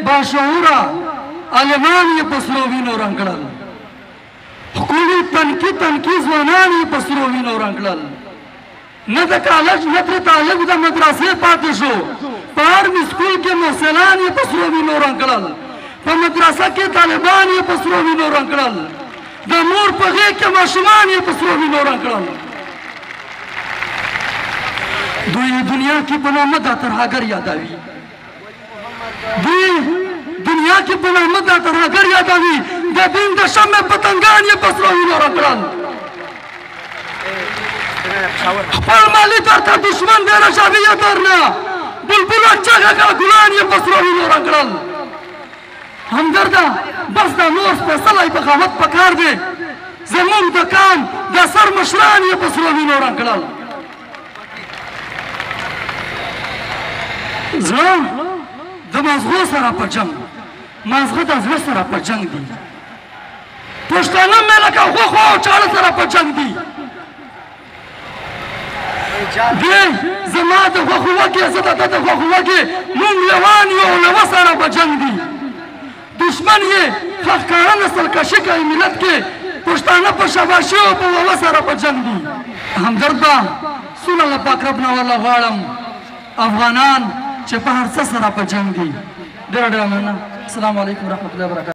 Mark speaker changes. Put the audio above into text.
Speaker 1: باشعوره عالمان یې په سرو وینو رنګ کړل ښکلي تنکي ځوانان یې په سرو وینو رنګ کړل نه د کالج نه ترې طالب د مدرسې پاتې شو په آرمي سکول کې محصلان یې په سرو وینو رنګ کړل په مدرسه کې طالبان یې په سرو وینو رنګ کړل د مور په غېږ کې ماشومان یې په سرو وینو رنګ کړل دوی دنیا کې په نامه دا ترهګر یادوي دوی دنیا کې په نامه دا ترهګر یادوي د دین د شمع پتنګان یې په سرو وینو رنګ کړل خپل مالي درته دشمن دی رشاویه درنه بلبله چغه کړه ګلان یې په سرو وینو رنګ کړل همدرده بس دا نور سپېڅلی بغاوت پکار دی زموږ د قام د سر مشران یې په سرو وینو رنګ کړل زړه د مازغو سره په جنګ مازغه د زړه سره په جنګ دي پښتانه مې لکه غوښو او چاړه سره په جنګ دي دی زما د غوښو وږې زه د ده د غوښو وږې موږ لیوان یو او لیوه سره په جنګ دي دشمن یې ښکاره نسل کشي کوي ملت کې پښتانه په شاباشي او په ووه سره په جنګ دي همدرد به سوله له پاک رب نه والله غواړم افغانان چې په هر څه سره په جنګ دي ډېره ډېره مننه السلام علیکم ورحمة الله وبرکاته